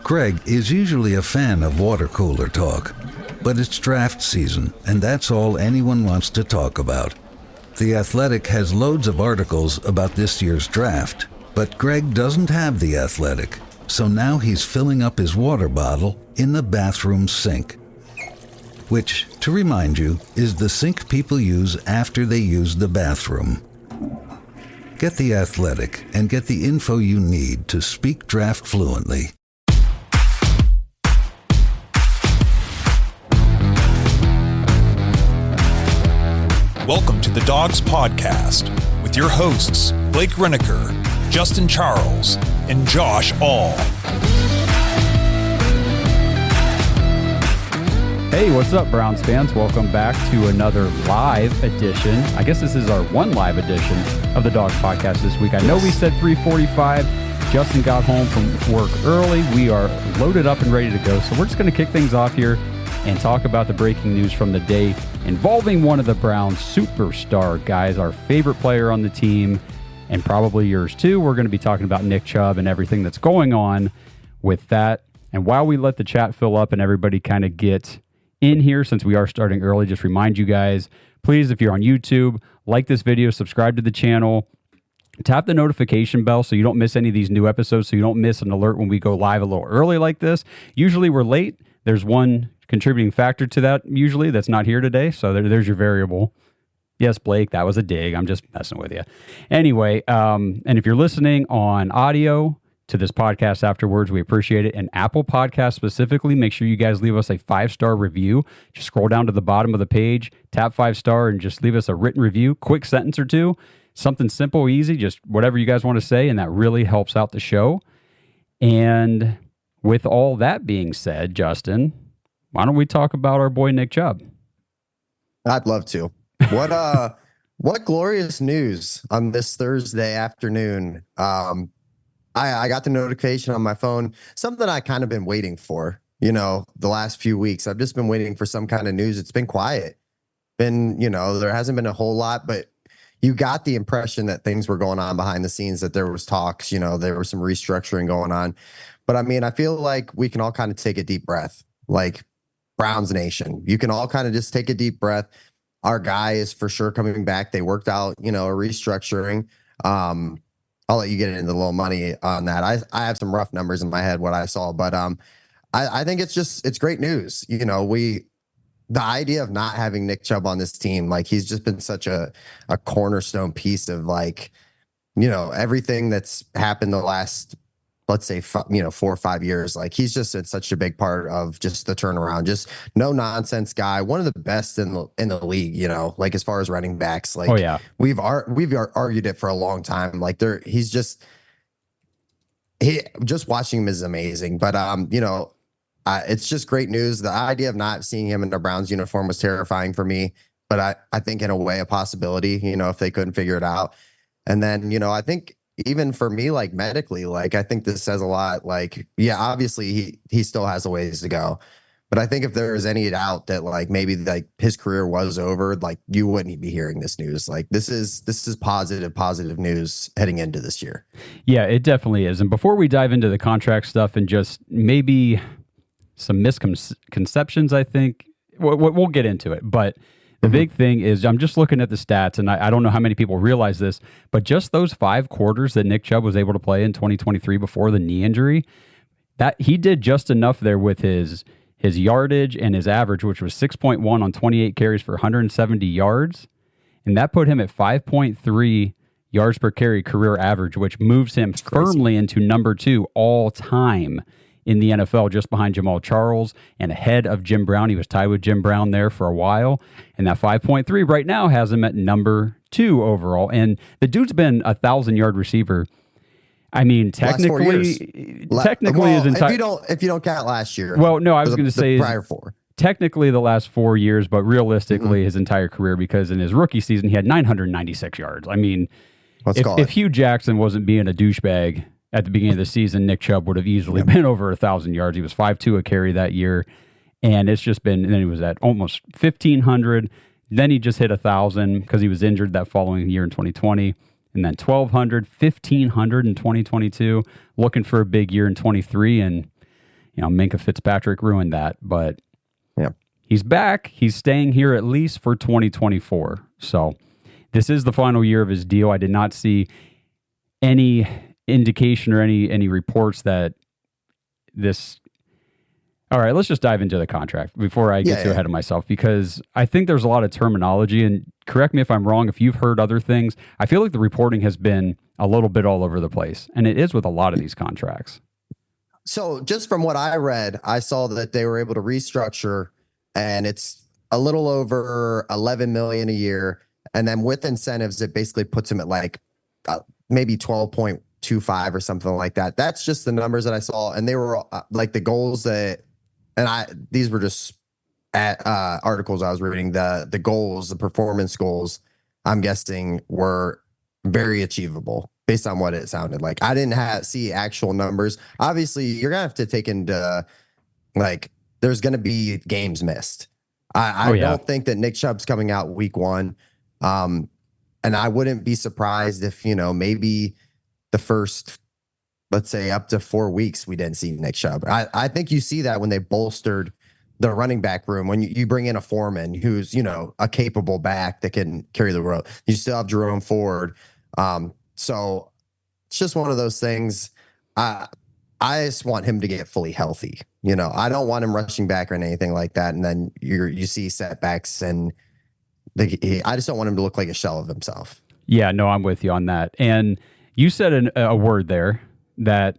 Greg is usually a fan of water cooler talk, but it's draft season, and that's all anyone wants to talk about. The Athletic has loads of articles about this year's draft, but Greg doesn't have The Athletic, so now he's filling up his water bottle in the bathroom sink, which, to remind you, is the sink people use after they use the bathroom. Get The Athletic and get the info you need to speak draft fluently. Welcome to the Dogs Podcast with your hosts, Blake Reneker, Justin Charles, and Josh All. Hey, what's up, Browns fans? Welcome back to another live edition. I guess this is our one live edition of the Dogs Podcast this week. I know we said 3:45. Justin got home from work early. We are loaded up and ready to go. So we're just going to kick things off here and talk about the breaking news from the day involving one of the Browns' superstar guys, our favorite player on the team, and probably yours too. We're going to be talking about Nick Chubb and everything that's going on with that. And while we let the chat fill up and everybody kind of get in here, since we are starting early, just remind you guys, please, if you're on YouTube, like this video, subscribe to the channel, tap the notification bell so you don't miss any of these new episodes, so you don't miss an alert when we go live a little early like this. Usually we're late. There's one contributing factor to that usually that's not here today, so there's your variable. Yes, Blake, that was a dig. I'm just messing with you. Anyway, and if you're listening on audio to this podcast afterwards, we appreciate it. And Apple Podcasts specifically, make sure you guys leave us a 5-star review. Just scroll down to the bottom of the page, tap 5-star, and just leave us a written review, quick sentence or two, something simple, easy, just whatever you guys want to say, and that really helps out the show. And with all that being said, Justin, why don't we talk about our boy Nick Chubb? I'd love to. What glorious news on this Thursday afternoon. I got the notification on my phone, something I kind of been waiting for, the last few weeks. I've just been waiting for some kind of news. It's been quiet. There hasn't been a whole lot, but you got the impression that things were going on behind the scenes, that there was talks, there was some restructuring going on. But I feel like we can all kind of take a deep breath, like Browns Nation. You can all kind of just take a deep breath. Our guy is for sure coming back. They worked out, a restructuring. I'll let you get into the little money on that. I have some rough numbers in my head, what I saw, but I think it's great news. The idea of not having Nick Chubb on this team, like he's just been such a cornerstone piece of everything that's happened the last, let's say, 4 or 5 years. Like he's just such a big part of just the turnaround, just no nonsense guy, one of the best in the league, like as far as running backs. Like, oh yeah, we've argued it for a long time. Like just watching him is amazing. But it's just great news. The idea of not seeing him in the Browns uniform was terrifying for me, but I think in a way a possibility, if they couldn't figure it out. And then, I think even for me, like medically, like I think this says a lot. Like, yeah, obviously he still has a ways to go, but I think if there is any doubt that like maybe like his career was over, like you wouldn't be hearing this news. Like this is positive news heading into this year. Yeah, it definitely is. And before we dive into the contract stuff and just maybe some misconceptions, I think we'll get into it, but the big thing is I'm just looking at the stats, and I don't know how many people realize this, but just those 5 quarters that Nick Chubb was able to play in 2023 before the knee injury, that he did just enough there with his yardage and his average, which was 6.1 on 28 carries for 170 yards, and that put him at 5.3 yards per carry career average, which moves him firmly into number 2 all time in the NFL, just behind Jamal Charles and ahead of Jim Brown. He was tied with Jim Brown there for a while. And that 5.3 right now has him at number 2 overall. And the dude's been a 1,000-yard receiver. I mean, technically his entire... If you don't count last year. Well, no, I was going to say prior 4. Technically the last 4 years, but realistically his entire career, because in his rookie season, he had 996 yards. I mean, if Hugh Jackson wasn't being a douchebag at the beginning of the season, Nick Chubb would have easily been over 1,000 yards. He was 5.2 a carry that year, and it's just been. And then he was at almost 1,500. Then he just hit 1,000 because he was injured that following year in 2020, and then 1,200, 1,500 in 2022. Looking for a big year in 23, and Minkah Fitzpatrick ruined that, but yeah, he's back. He's staying here at least for 2024. So this is the final year of his deal. I did not see any indication or any reports that this. All right, let's just dive into the contract before I get too ahead of myself, because I think there's a lot of terminology, and correct me if I'm wrong, if you've heard other things. I feel like the reporting has been a little bit all over the place, and it is with a lot of these contracts. So just from what I read, I saw that they were able to restructure, and it's a little over 11 million a year. And then with incentives, it basically puts him at like maybe 12.25 or something like that. That's just the numbers that I saw. And they were like the goals that, and these were just articles I was reading. The goals, the performance goals, I'm guessing were very achievable based on what it sounded like. I didn't see actual numbers. Obviously, you're gonna have to take into like there's gonna be games missed. I don't think that Nick Chubb's coming out week 1, and I wouldn't be surprised if maybe the first, let's say, up to 4 weeks we didn't see Nick Chubb. I think you see that when they bolstered the running back room, when you bring in a Foreman who's a capable back that can carry the road. You still have Jerome Ford. So it's just one of those things. I just want him to get fully healthy. I don't want him rushing back or anything like that. And then you see setbacks, and I just don't want him to look like a shell of himself. Yeah, no, I'm with you on that. And you said a word there that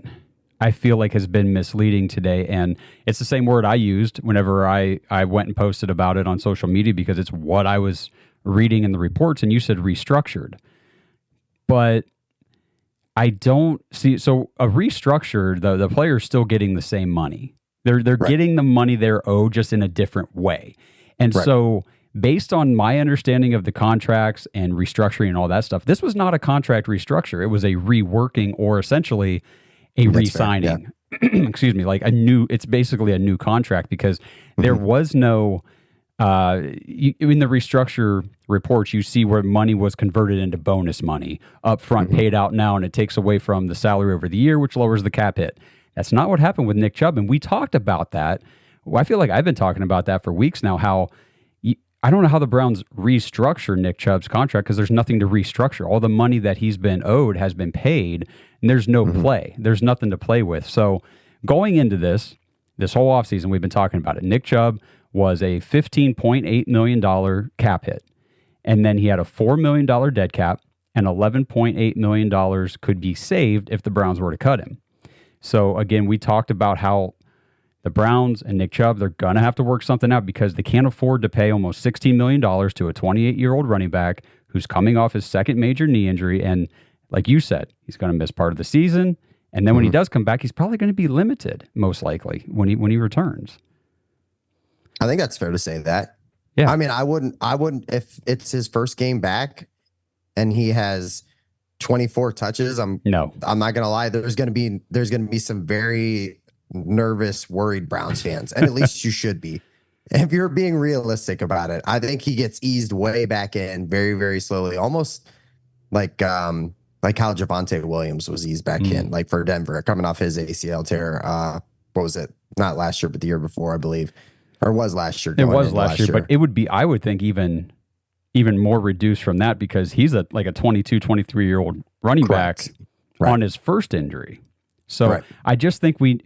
I feel like has been misleading today. And it's the same word I used whenever I went and posted about it on social media, because it's what I was reading in the reports. And you said restructured. But I don't see, so a restructured, the player's still getting the same money. They're right. Getting the money they're owed, just in a different way. And right. So based on my understanding of the contracts and restructuring and all that stuff, this was not a contract restructure. It was a reworking, or essentially a re-signing. Yeah. Excuse me, like it's basically a new contract, because there was no, in the restructure reports, you see where money was converted into bonus money up front, paid out now, and it takes away from the salary over the year, which lowers the cap hit. That's not what happened with Nick Chubb, and we talked about that. Well, I feel like I've been talking about that for weeks now, how I don't know how the Browns restructure Nick Chubb's contract, because there's nothing to restructure. All the money that he's been owed has been paid, and there's no play. There's nothing to play with. So going into this whole offseason, we've been talking about it. Nick Chubb was a $15.8 million cap hit. And then he had a $4 million dead cap, and $11.8 million could be saved if the Browns were to cut him. So again, we talked about how the Browns and Nick Chubb, they're going to have to work something out, because they can't afford to pay almost $16 million to a 28-year-old running back who's coming off his second major knee injury. And like you said, he's going to miss part of the season. And then when he does come back, he's probably going to be limited, most likely, when he returns. I think that's fair to say that. Yeah. I mean, I wouldn't if it's his first game back and he has 24 touches. I'm not going to lie. There's going to be some very nervous, worried Browns fans, and at least you should be. If you're being realistic about it, I think he gets eased way back in very, very slowly, almost like how Javonte Williams was eased back in, like for Denver, coming off his ACL tear. What was it? Not last year, but the year before, I believe. Or was last year. It was last year, but it would be, I would think, even more reduced from that, because he's like a 22, 23-year-old running back on his first injury. So I just think we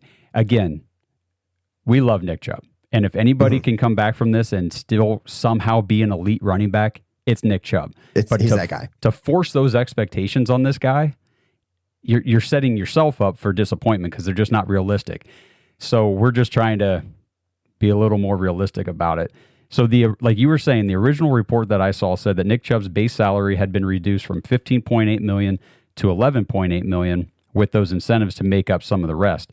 love Nick Chubb. And if anybody can come back from this and still somehow be an elite running back, it's Nick Chubb. He's that guy. To force those expectations on this guy, you're setting yourself up for disappointment, because they're just not realistic. So we're just trying to be a little more realistic about it. So like you were saying, the original report that I saw said that Nick Chubb's base salary had been reduced from $15.8 million to $11.8 million, with those incentives to make up some of the rest.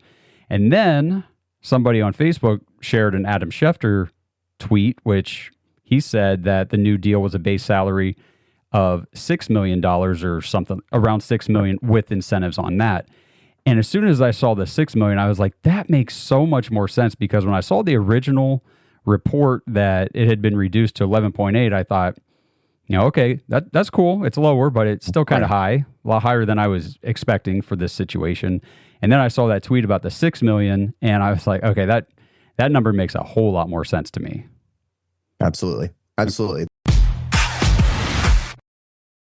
And then somebody on Facebook shared an Adam Schefter tweet, which he said that the new deal was a base salary of $6 million or something, around $6 million, with incentives on that. And as soon as I saw the $6 million, I was like, that makes so much more sense, because when I saw the original report that it had been reduced to 11.8, I thought, okay, that's cool. It's lower, but it's still kind of high, a lot higher than I was expecting for this situation. And then I saw that tweet about the 6 million, and I was like, okay, that number makes a whole lot more sense to me. Absolutely.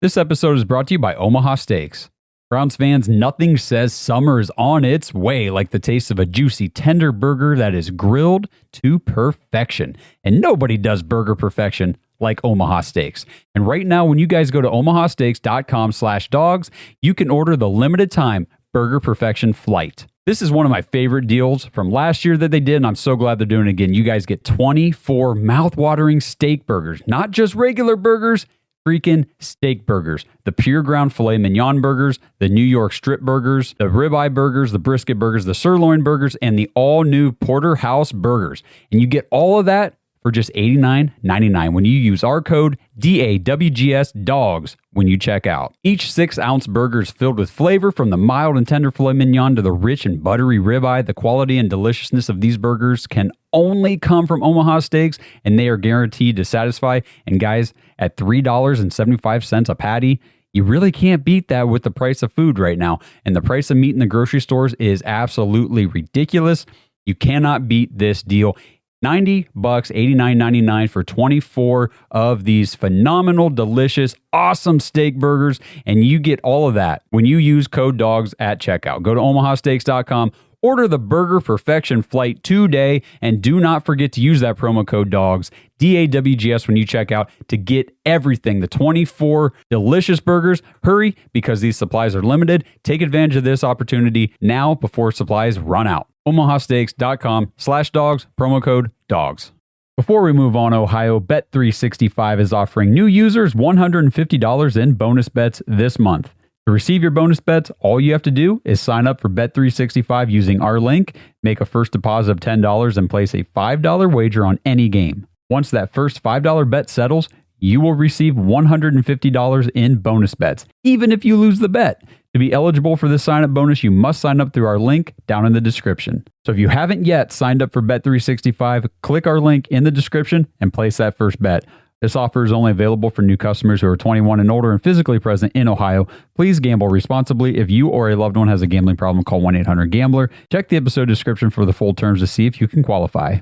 This episode is brought to you by Omaha Steaks. Browns fans, nothing says summer is on its way like the taste of a juicy, tender burger that is grilled to perfection. And nobody does burger perfection like Omaha Steaks. And right now, when you guys go to omahasteaks.com/dogs, you can order the limited time Burger Perfection Flight. This is one of my favorite deals from last year that they did, and I'm so glad they're doing it again. You guys get 24 mouth-watering steak burgers, not just regular burgers, freaking steak burgers. The pure ground filet mignon burgers, the New York strip burgers, the ribeye burgers, the brisket burgers, the sirloin burgers, and the all-new porterhouse burgers. And you get all of that for just $89.99 when you use our code DAWGS when you check out. Each 6-ounce burger is filled with flavor, from the mild and tender filet mignon to the rich and buttery ribeye. The quality and deliciousness of these burgers can only come from Omaha Steaks, and they are guaranteed to satisfy. And guys, at $3.75 a patty, you really can't beat that with the price of food right now. And the price of meat in the grocery stores is absolutely ridiculous. You cannot beat this deal. $90, $89.99 for 24 of these phenomenal, delicious, awesome steak burgers. And you get all of that when you use code DOGS at checkout. Go to omahasteaks.com, order the Burger Perfection Flight today, and do not forget to use that promo code DOGS, DAWGS, when you check out to get everything, the 24 delicious burgers. Hurry, because these supplies are limited. Take advantage of this opportunity now before supplies run out. omahasteaks.com/dogs, promo code DOGS. Before we move on, Ohio, Bet365 is offering new users $150 in bonus bets this month. To receive your bonus bets, all you have to do is sign up for Bet365 using our link, make a first deposit of $10, and place a $5 wager on any game. Once that first $5 bet settles, you will receive $150 in bonus bets, even if you lose the bet. To be eligible for this sign-up bonus, you must sign up through our link down in the description. So if you haven't yet signed up for Bet365, click our link in the description and place that first bet. This offer is only available for new customers who are 21 and older and physically present in Ohio. Please gamble responsibly. If you or a loved one has a gambling problem, call 1-800-GAMBLER. Check the episode description for the full terms to see if you can qualify.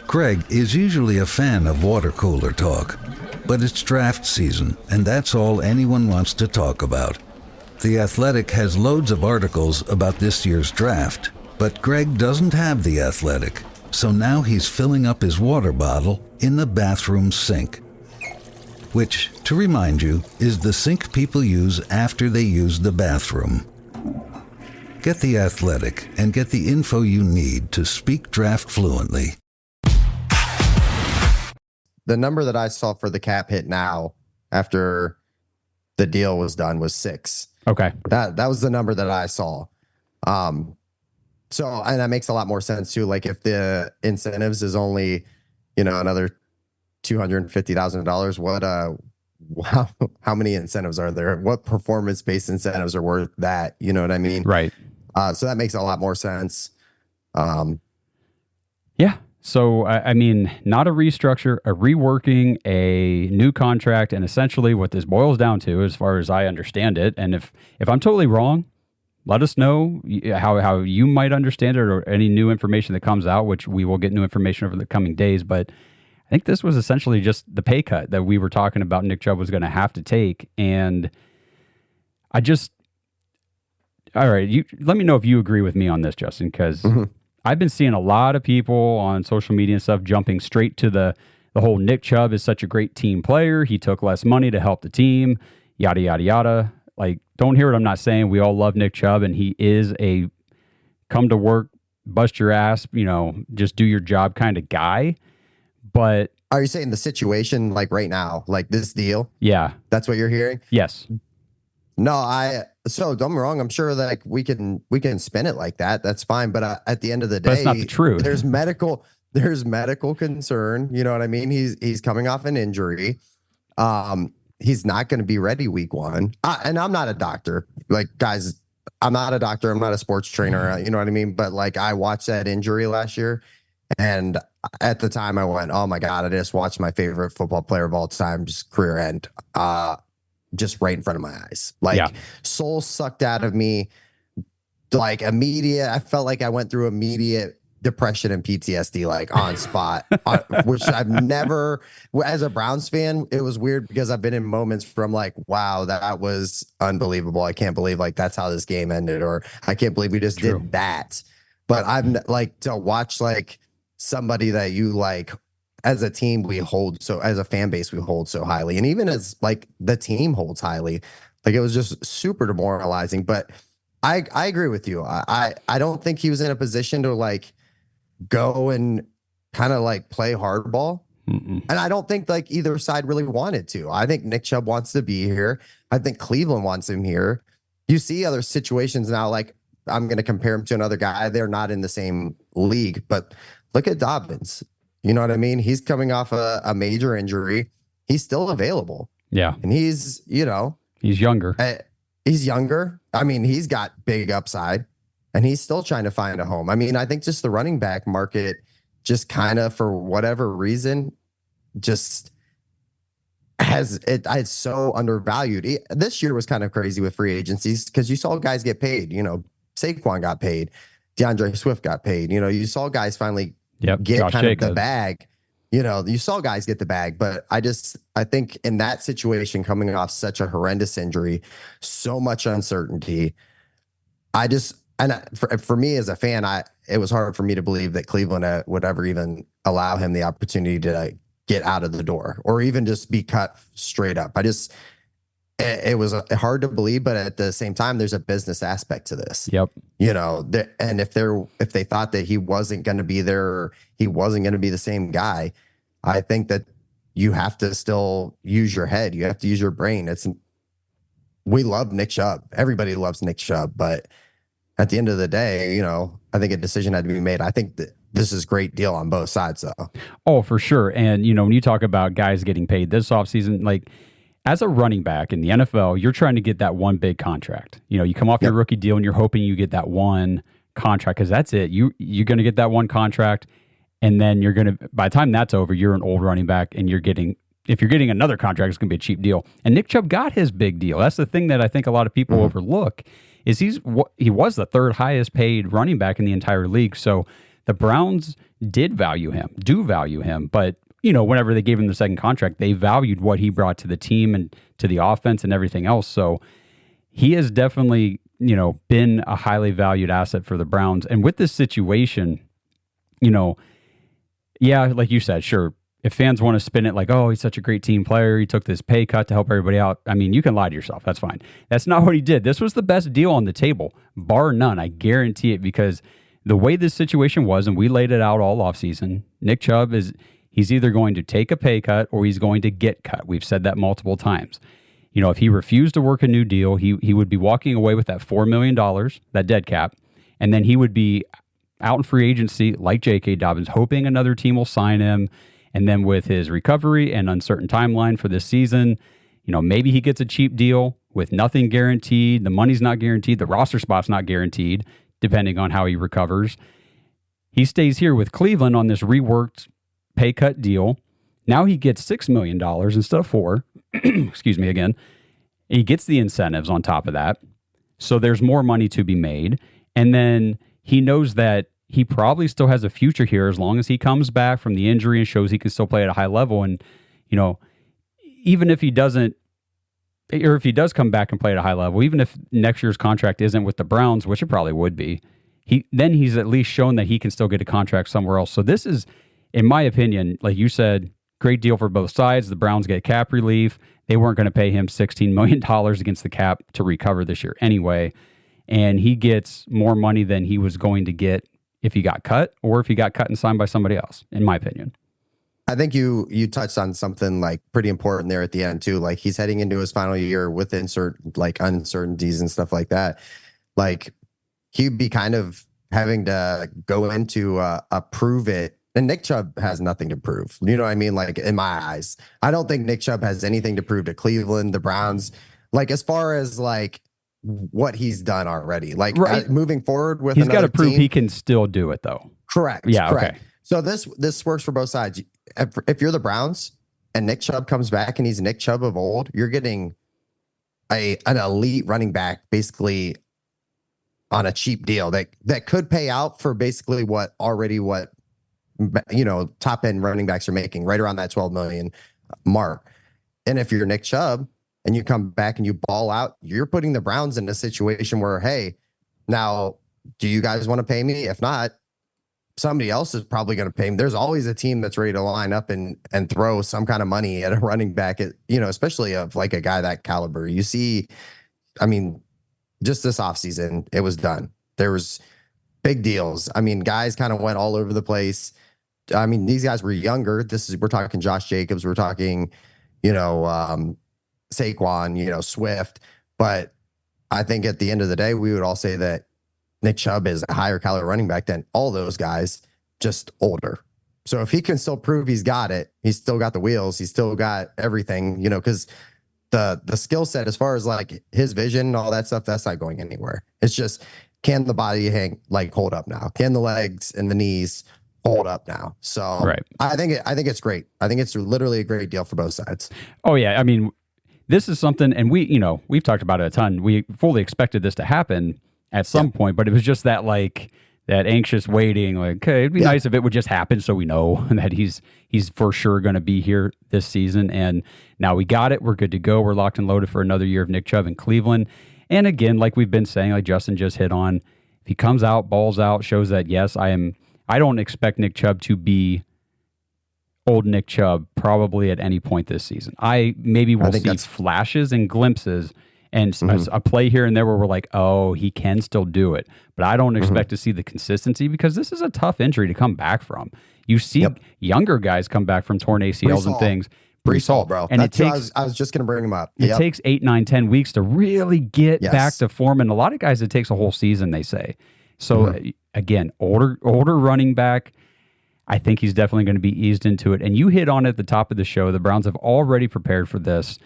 Greg is usually a fan of water cooler talk, but it's draft season, and that's all anyone wants to talk about. The Athletic has loads of articles about this year's draft, but Greg doesn't have The Athletic, so now he's filling up his water bottle in the bathroom sink. Which, to remind you, is the sink people use after they use the bathroom. Get The Athletic and get the info you need to speak draft fluently. The number that I saw for the cap hit now after the deal was done was 6. Okay. That was the number that I saw. So, and that makes a lot more sense too. Like if the incentives is only, another $250,000, how many incentives are there? What performance-based incentives are worth that? You know what I mean? Right. So that makes a lot more sense. Yeah. So, I mean, not a restructure, a reworking, a new contract, and essentially what this boils down to, as far as I understand it, and if I'm totally wrong, let us know how you might understand it or any new information that comes out, which we will get new information over the coming days. But I think this was essentially just the pay cut that we were talking about Nick Chubb was going to have to take. And all right, let me know if you agree with me on this, Justin, because I've been seeing a lot of people on social media and stuff jumping straight to the whole Nick Chubb is such a great team player. He took less money to help the team, yada, yada, yada. Like, don't hear what I'm not saying. We all love Nick Chubb, and he is a come to work, bust your ass, just do your job kind of guy. But are you saying the situation like right now, like this deal? Yeah. That's what you're hearing? Yes. No, so don't me wrong. I'm sure that we can spin it like that. That's fine. But at the end of the day, that's not the truth. There's medical concern. You know what I mean? He's coming off an injury. He's not going to be ready week 1. And I'm not a doctor. Like, guys, I'm not a doctor. I'm not a sports trainer. You know what I mean? But like, I watched that injury last year, and at the time I went, oh my God, I just watched my favorite football player of all time just career end. Just right in front of my eyes. Like, soul sucked out of me. like immediate. I felt like I went through immediate depression and PTSD like on spot, which I've never, as a Browns fan, it was weird because I've been in moments from like, wow, that was unbelievable. I can't believe like that's how this game ended, or I can't believe we just did that. But like to watch like somebody that you like as a team we hold so as a fan base we hold so highly, and even as like the team holds highly, like it was just super demoralizing. But I agree with you. I don't think he was in a position to like go and kind of like play hardball. And I don't think like either side really wanted to. I think Nick Chubb wants to be here. I think Cleveland wants him here. You see other situations now, like I'm going to compare him to another guy. They're not in the same league, but look at Dobbins. You know what I mean? He's coming off a major injury. He's still available. Yeah. And he's, you know, he's younger. He's younger. I mean, he's got big upside and he's still trying to find a home. I mean, I think just the running back market just kind of for whatever reason just it's so undervalued. This year was kind of crazy with free agencies because you saw guys get paid. You know, Saquon got paid. DeAndre Swift got paid. You know, you saw guys finally get Josh kind Jacobs. of the bag. You know, you saw guys get the bag, but I think in that situation, coming off such a horrendous injury, so much uncertainty, for me as a fan, it was hard for me to believe that Cleveland would ever even allow him the opportunity to get out of the door or even just be cut straight up. It was hard to believe, but at the same time, there's a business aspect to this. Yep. You know, and if they thought that he wasn't going to be there, or he wasn't going to be the same guy, I think that you have to still use your head. You have to use your brain. We love Nick Chubb. Everybody loves Nick Chubb, but at the end of the day, you know, I think a decision had to be made. I think that this is a great deal on both sides, though. Oh, for sure. And, you know, when you talk about guys getting paid this offseason, like, as a running back in the NFL, you're trying to get that one big contract. You know, you come off your rookie deal and you're hoping you get that one contract because that's it. You're going to get that one contract, and then you're going to, by the time that's over, you're an old running back, and if you're getting another contract, it's going to be a cheap deal. And Nick Chubb got his big deal. That's the thing that I think a lot of people overlook is he was the third highest paid running back in the entire league. So the Browns do value him, but you know, whenever they gave him the second contract, they valued what he brought to the team and to the offense and everything else. So he has definitely, you know, been a highly valued asset for the Browns. And with this situation, you know, yeah, like you said, sure, if fans want to spin it like, oh, he's such a great team player, he took this pay cut to help everybody out. I mean, you can lie to yourself. That's fine. That's not what he did. This was the best deal on the table, bar none. I guarantee it, because the way this situation was, and we laid it out all offseason, Nick Chubb he's either going to take a pay cut or he's going to get cut. We've said that multiple times. You know, if he refused to work a new deal, he would be walking away with that $4 million, that dead cap, and then he would be out in free agency like J.K. Dobbins, hoping another team will sign him. And then with his recovery and uncertain timeline for this season, you know, maybe he gets a cheap deal with nothing guaranteed. The money's not guaranteed. The roster spot's not guaranteed, depending on how he recovers. He stays here with Cleveland on this reworked pay cut deal. Now he gets $6 million instead of $4. Excuse me again. He gets the incentives on top of that. So there's more money to be made. And then he knows that he probably still has a future here as long as he comes back from the injury and shows he can still play at a high level. And, you know, even if he doesn't, or if he does come back and play at a high level, even if next year's contract isn't with the Browns, which it probably would be, then he's at least shown that he can still get a contract somewhere else. So this is, in my opinion, like you said, great deal for both sides. The Browns get cap relief. They weren't going to pay him $16 million against the cap to recover this year anyway. And he gets more money than he was going to get if he got cut, or if he got cut and signed by somebody else, in my opinion. I think you touched on something like pretty important there at the end too. Like he's heading into his final year with uncertainties and stuff like that. Like he'd be kind of having to go into a prove it. And Nick Chubb has nothing to prove. You know what I mean? Like in my eyes, I don't think Nick Chubb has anything to prove to Cleveland, the Browns. Like as far as like what he's done already, like right. Moving forward with, he's got to prove he can still do it though. Correct. Yeah. Correct. Okay. So this works for both sides. If you're the Browns and Nick Chubb comes back and he's Nick Chubb of old, you're getting an elite running back basically on a cheap deal that could pay out for basically what top end running backs are making, right around that 12 million mark. And if you're Nick Chubb and you come back and you ball out, you're putting the Browns in a situation where, hey, now, do you guys want to pay me? If not, somebody else is probably going to pay me. There's always a team that's ready to line up and throw some kind of money at a running back, especially of like a guy that caliber. You see, I mean, just this offseason, it was done. There was big deals. I mean, guys kind of went all over the place. I mean, these guys were younger. We're talking Josh Jacobs. We're talking, Saquon, Swift. But I think at the end of the day, we would all say that Nick Chubb is a higher caliber running back than all those guys, just older. So if he can still prove he's got it, he's still got the wheels, he's still got everything, because the skill set as far as like his vision and all that stuff, that's not going anywhere. It's just, can the body hold up now? Can the legs and the knees hold up now? So right. I think it's great. I think it's literally a great deal for both sides. Oh yeah. I mean, this is something, and we've talked about it a ton. We fully expected this to happen at some point, but it was just that that anxious waiting, like, okay, it'd be nice if it would just happen so we know that he's for sure going to be here this season. And now we got it. We're good to go. We're locked and loaded for another year of Nick Chubb in Cleveland. And again, like we've been saying, like Justin just hit on, if he comes out, balls out, shows that, yes, I don't expect Nick Chubb to be old Nick Chubb probably at any point this season. Maybe we'll see flashes and glimpses and a play here and there where we're like, oh, he can still do it. But I don't expect to see the consistency, because this is a tough injury to come back from. You see younger guys come back from torn ACLs and things. Breece Hall, bro. And I was just going to bring him up. It takes 8, 9, 10 weeks to really get back to form. And a lot of guys, it takes a whole season, they say. So again, older running back, I think he's definitely going to be eased into it. And you hit on it at the top of the show. The Browns have already prepared for this.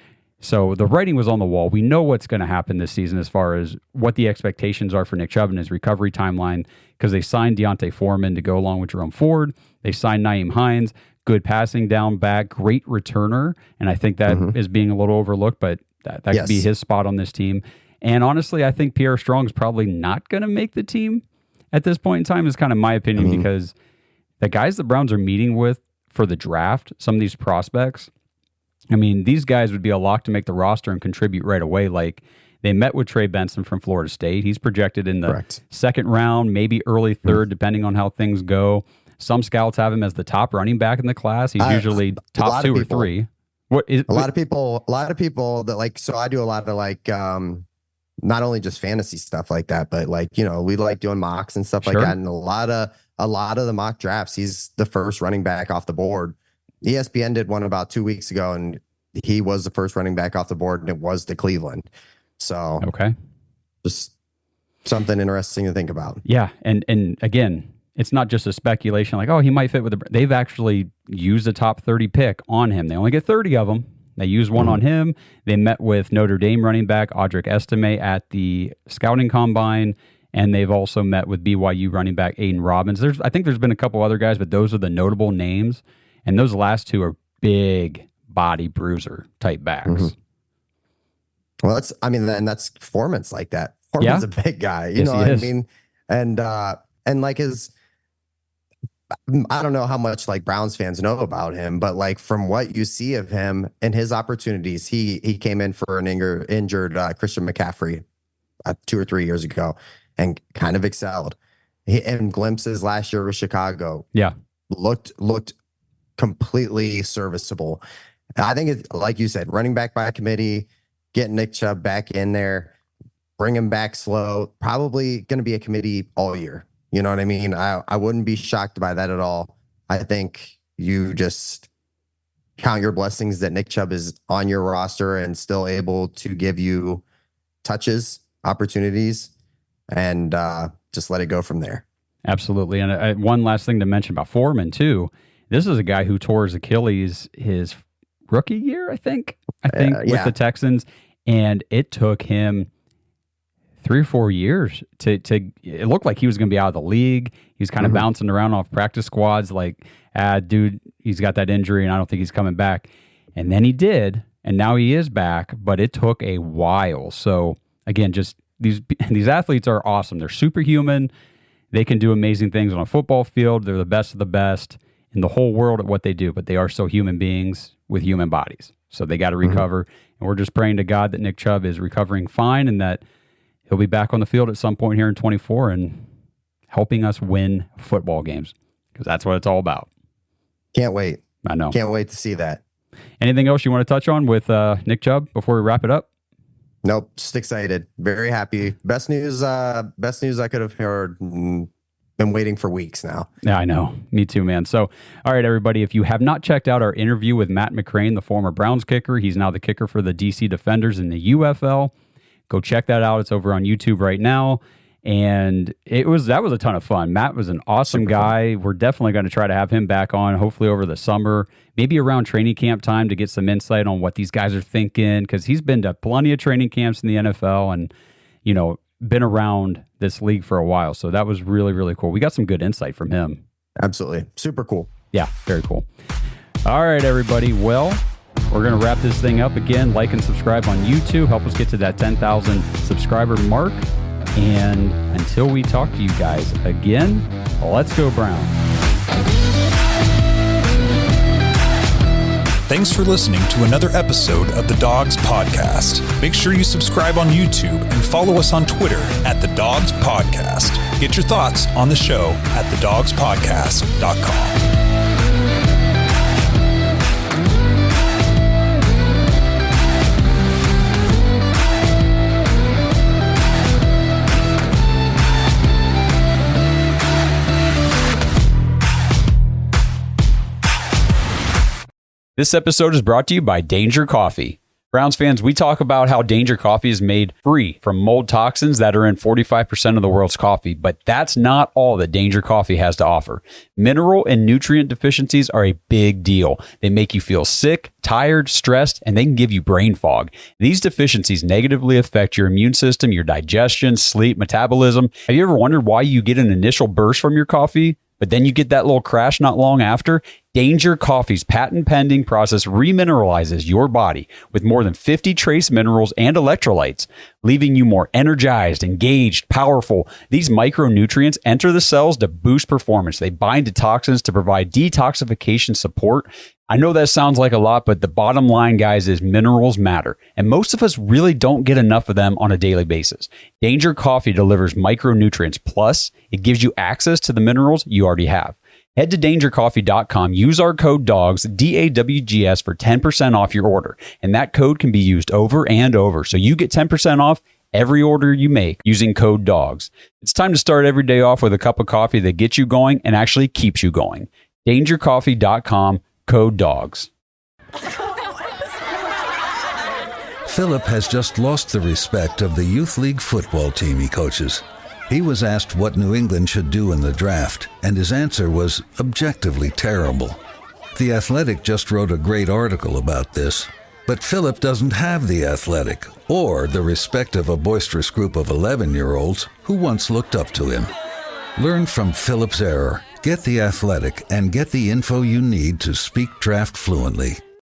So the writing was on the wall. We know what's going to happen this season as far as what the expectations are for Nick Chubb and his recovery timeline, because they signed Deontay Foreman to go along with Jerome Ford. They signed Nyheim Hines, good passing down back, great returner. And I think that is being a little overlooked, but that could be his spot on this team. And honestly, I think Pierre Strong's probably not going to make the team at this point in time, is kind of my opinion, because the guys the Browns are meeting with for the draft, some of these prospects, I mean, these guys would be a lock to make the roster and contribute right away. Like, they met with Trey Benson from Florida State. He's projected in the second round, maybe early third, depending on how things go. Some scouts have him as the top running back in the class. He's usually top 2 or 3. A lot of people that so I do a lot of not only just fantasy stuff like that, but we like doing mocks and stuff like that. And a lot of the mock drafts, he's the first running back off the board. ESPN did one about 2 weeks ago, and he was the first running back off the board, and it was to Cleveland. So, just something interesting to think about. Yeah, and again, it's not just a speculation like, oh, he might fit with the... They've actually used a top 30 pick on him. They only get 30 of them. They used one on him. They met with Notre Dame running back Audric Estime at the scouting combine, and they've also met with BYU running back Aiden Robbins. I think there's been a couple other guys, but those are the notable names. And those last two are big body bruiser type backs. Well, that's Foreman's like that. Foreman's a big guy. You know what I mean? And like I don't know how much Browns fans know about him, but from what you see of him and his opportunities, he came in for an injured Christian McCaffrey 2 or 3 years ago and kind of excelled. And glimpses last year with Chicago. Yeah. Looked completely serviceable. I think it's, like you said, running back by committee, get Nick Chubb back in there, bring him back slow, probably going to be a committee all year. You know what I mean? I wouldn't be shocked by that at all. I think you just count your blessings that Nick Chubb is on your roster and still able to give you touches, opportunities, and just let it go from there. Absolutely. And one last thing to mention about Foreman, too. This is a guy who tore his Achilles his rookie year, I think, with the Texans. And it took him 3 or 4 years to it looked like he was going to be out of the league. He was kind of bouncing around off practice squads like, dude, he's got that injury and I don't think he's coming back. And then he did, and now he is back, but it took a while. So again, just these athletes are awesome. They're superhuman. They can do amazing things on a football field. They're the best of the best in the whole world at what they do, but they are still human beings with human bodies. So they got to recover. And we're just praying to God that Nick Chubb is recovering fine and that he'll be back on the field at some point here in 24 and helping us win football games, because that's what it's all about. Can't wait. I know. Can't wait to see that. Anything else you want to touch on with Nick Chubb before we wrap it up? Nope. Just excited. Very happy. Best news I could have heard. Been waiting for weeks now. Yeah, I know. Me too, man. So, all right, everybody, if you have not checked out our interview with Matt McCrane, the former Browns kicker, he's now the kicker for the DC Defenders in the UFL. Go check that out. It's over on YouTube right now. And that was a ton of fun. Matt was an awesome guy. We're definitely going to try to have him back on, hopefully over the summer, maybe around training camp time, to get some insight on what these guys are thinking, because he's been to plenty of training camps in the NFL and, been around this league for a while. So that was really, really cool. We got some good insight from him. Absolutely. Super cool. Yeah, very cool. All right, everybody. Well, we're going to wrap this thing up again. Like and subscribe on YouTube. Help us get to that 10,000 subscriber mark. And until we talk to you guys again, let's go Browns. Thanks for listening to another episode of the Dogs Podcast. Make sure you subscribe on YouTube and follow us on Twitter at the Dogs Podcast. Get your thoughts on the show at thedogspodcast.com. This episode is brought to you by Danger Coffee. Browns fans, we talk about how Danger Coffee is made free from mold toxins that are in 45% of the world's coffee, but that's not all that Danger Coffee has to offer. Mineral and nutrient deficiencies are a big deal. They make you feel sick, tired, stressed, and they can give you brain fog. These deficiencies negatively affect your immune system, your digestion, sleep, metabolism. Have you ever wondered why you get an initial burst from your coffee, but then you get that little crash not long after? Danger Coffee's patent-pending process remineralizes your body with more than 50 trace minerals and electrolytes, leaving you more energized, engaged, powerful. These micronutrients enter the cells to boost performance. They bind to toxins to provide detoxification support. I know that sounds like a lot, but the bottom line, guys, is minerals matter, and most of us really don't get enough of them on a daily basis. Danger Coffee delivers micronutrients, plus it gives you access to the minerals you already have. Head to dangercoffee.com, use our code DAWGS, DAWGS, for 10% off your order. And that code can be used over and over. So you get 10% off every order you make using code DAWGS. It's time to start every day off with a cup of coffee that gets you going and actually keeps you going. Dangercoffee.com, code DAWGS. Philip has just lost the respect of the youth league football team he coaches. He was asked what New England should do in the draft, and his answer was objectively terrible. The Athletic just wrote a great article about this, but Philip doesn't have the Athletic or the respect of a boisterous group of 11-year-olds who once looked up to him. Learn from Philip's error, get the Athletic, and get the info you need to speak draft fluently.